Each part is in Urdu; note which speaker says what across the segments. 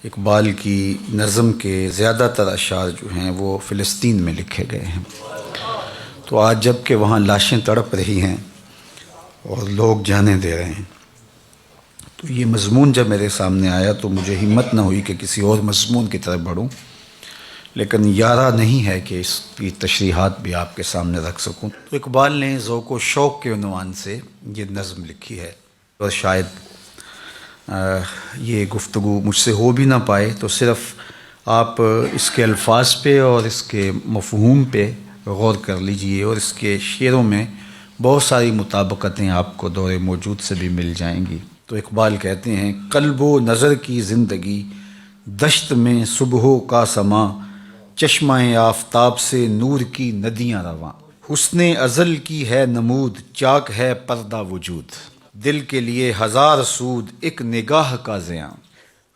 Speaker 1: اقبال کی نظم کے زیادہ تر اشعار جو ہیں وہ فلسطین میں لکھے گئے ہیں۔ تو آج جب کہ وہاں لاشیں تڑپ رہی ہیں اور لوگ جانیں دے رہے ہیں، تو یہ مضمون جب میرے سامنے آیا تو مجھے ہمت نہ ہوئی کہ کسی اور مضمون کی طرف بڑھوں، لیکن یارہ نہیں ہے کہ اس کی تشریحات بھی آپ کے سامنے رکھ سکوں۔ تو اقبال نے ذوق و شوق کے عنوان سے یہ نظم لکھی ہے، اور شاید یہ گفتگو مجھ سے ہو بھی نہ پائے، تو صرف آپ اس کے الفاظ پہ اور اس کے مفہوم پہ غور کر لیجئے، اور اس کے شعروں میں بہت ساری مطابقتیں آپ کو دور موجود سے بھی مل جائیں گی۔ تو اقبال کہتے ہیں: قلب و نظر کی زندگی دشت میں صبح کا سما، چشمہ آفتاب سے نور کی ندیاں رواں، حسن ازل کی ہے نمود، چاک ہے پردہ وجود، دل کے لیے ہزار سود، ایک نگاہ کا زیاں۔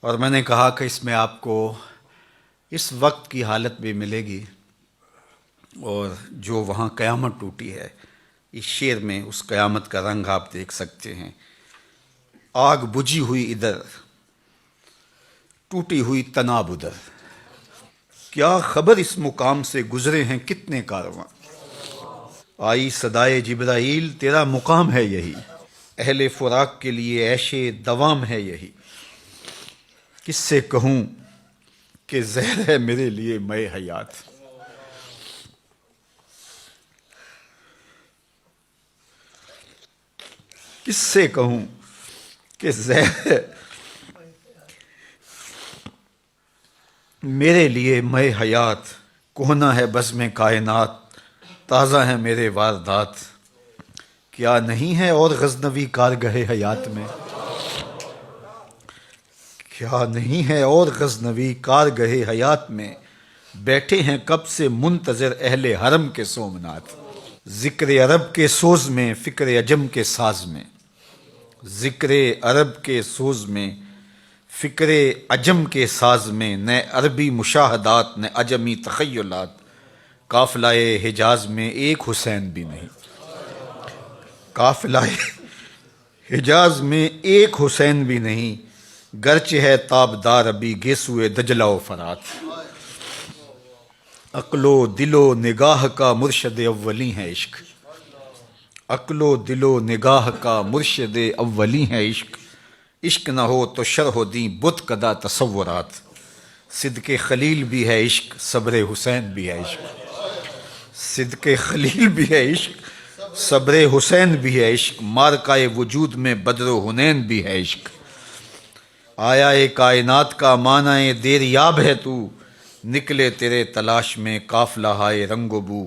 Speaker 1: اور میں نے کہا کہ اس میں آپ کو اس وقت کی حالت بھی ملے گی، اور جو وہاں قیامت ٹوٹی ہے اس شعر میں اس قیامت کا رنگ آپ دیکھ سکتے ہیں۔ آگ بجھی ہوئی ادھر، ٹوٹی ہوئی تناب ادھر، کیا خبر اس مقام سے گزرے ہیں کتنے کارواں، آئی صدائے جبرائیل تیرا مقام ہے یہی، اہل فراق کے لیے عیش دوام ہے یہی، کس سے کہوں کہ زہر ہے میرے لیے مے حیات، کس سے کہوں کہ زہر ہے میرے لیے مے حیات، کہنا ہے بزم کائنات، تازہ ہے میرے واردات، کیا نہیں ہے اور غزنوی کارگہ حیات میں، کیا نہیں ہے اور غزنوی کارگہ حیات میں، بیٹھے ہیں کب سے منتظر اہل حرم کے سومنات، ذکر عرب کے سوز میں فکر عجم کے ساز میں، ذکر عرب کے سوز میں فکر عجم کے ساز میں، نئے عربی مشاہدات نئے عجمی تخیلات، قافلہ حجاز میں ایک حسین بھی نہیں، قافلہ حجاز میں ایک حسین بھی نہیں، گرچہ ہے تابدار ابھی گیسوئے دجلہ و فرات، عقل و دل و نگاہ کا مرشد اولی ہے عشق، عقل و دل و نگاہ کا مرشد اولی ہے عشق، عشق نہ ہو تو شرح دیں بت کدہ تصورات، صدق خلیل بھی ہے عشق، صبر حسین بھی ہے عشق، صدق خلیل بھی ہے عشق، صبر حسین بھی ہے عشق، مارکہ وجود میں بدر و حنین بھی ہے عشق، آیا کائنات کا معنی دیر یاب ہے تو، نکلے تیرے تلاش میں قافلہ ہائے رنگ و بو۔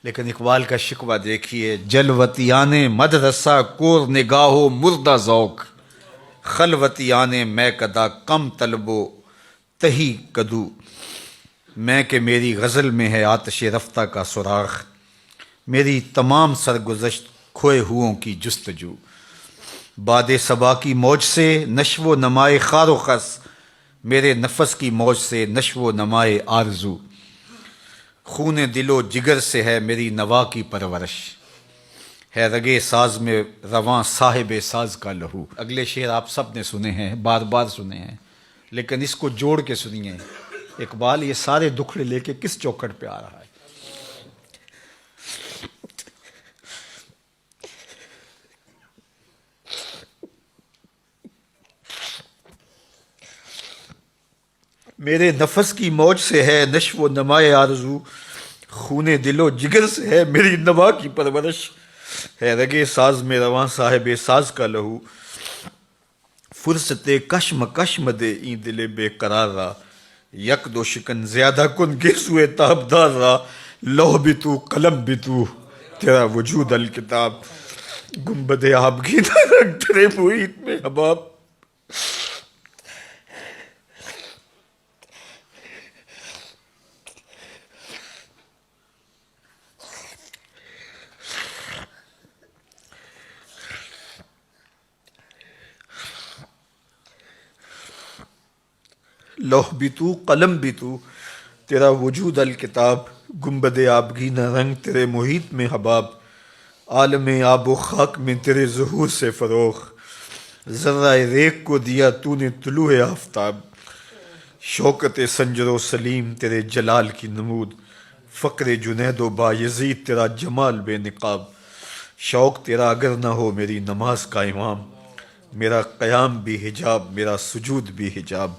Speaker 1: لیکن اقبال کا شکوہ دیکھیے: جلوتیان مدرسہ کور نگاہ و مردہ ذوق، خلوتیان میں کدا کم طلب و تہی کدو، میں کہ میری غزل میں ہے آتش رفتہ کا سراغ، میری تمام سرگزشت کھوئے ہوں کی جستجو، باد صبا کی موج سے نشو و نمائے خار و خس، میرے نفس کی موج سے نشو و نمائے آرزو، خون دل و جگر سے ہے میری نوا کی پرورش، ہے رگے ساز میں رواں صاحب ساز کا لہو۔ اگلے شعر آپ سب نے سنے ہیں، بار بار سنے ہیں، لیکن اس کو جوڑ کے سنیے، اقبال یہ سارے دکھڑے لے کے کس چوکھٹ پہ آ رہا ہے۔ میرے نفس کی موج سے ہے نشو و نمائے آرزو، خون دل و جگر سے ہے میری نوا کی پرورش، ہے رگے ساز میں رواں صاحب ساز کا لہو، فرصت کشم کشم دے این دل بے قرار را، یک دو شکن زیادہ کن گیسوئے تابدار را، لوح بھی تو قلم بھی تو تیرا وجود الکتاب، گنبد آبگینہ رنگ تیرے محیط میں حباب، لوح بھی تو قلم بھی تو تیرا وجود الکتاب، گنبد آبگینہ رنگ تیرے محیط میں حباب، عالم آب و خاک میں تیرے ظہور سے فروغ، ذرہ ریگ کو دیا تو نے طلوع آفتاب، شوکت سنجر و سلیم تیرے جلال کی نمود، فقر جنید و بایزید تیرا جمال بے نقاب، شوق تیرا اگر نہ ہو میری نماز کا امام، میرا قیام بھی حجاب میرا سجود بھی حجاب،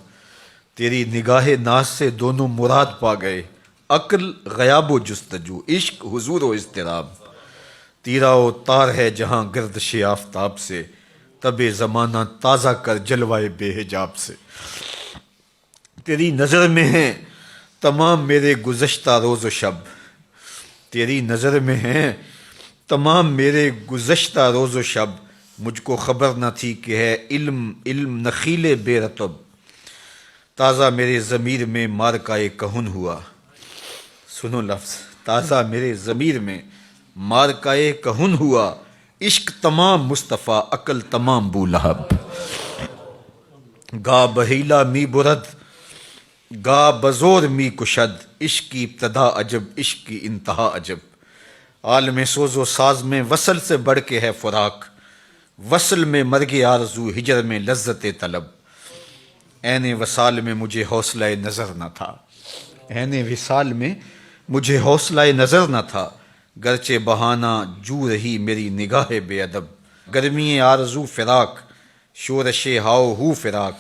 Speaker 1: تیری نگاہ ناز سے دونوں مراد پا گئے، عقل غیاب و جستجو، عشق حضور و اضطراب، تیرا و تار ہے جہاں گردش آفتاب سے، تب زمانہ تازہ کر جلوائے بے حجاب سے، تیری نظر میں ہیں تمام میرے گزشتہ روز و شب، تیری نظر میں ہیں تمام میرے گزشتہ روز و شب، مجھ کو خبر نہ تھی کہ ہے علم نخیل بے رطب، تازہ میرے ضمیر میں مارکائے کہن ہوا، سنو لفظ، تازہ میرے ضمیر میں مارکائے کہن ہوا، عشق تمام مصطفیٰ عقل تمام بولہب، گا بہیلا می برد گا بزور می کشد، عشق کی ابتدا عجب عشق کی انتہا عجب، عالم سوز و ساز میں وصل سے بڑھ کے ہے فراق، وصل میں مرگ آرزو ہجر میں لذت طلب، عین وصال میں مجھے حوصلہ نظر نہ تھا، عین وصال میں مجھے حوصلہ نظر نہ تھا، گرچہ بہانہ جو رہی میری نگاہ بے ادب، گرمی آرزو فراق، شورش ہاؤ ہو فراق،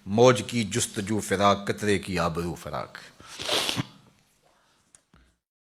Speaker 1: موج کی جستجو فراق، قطرے کی آبرو فراق۔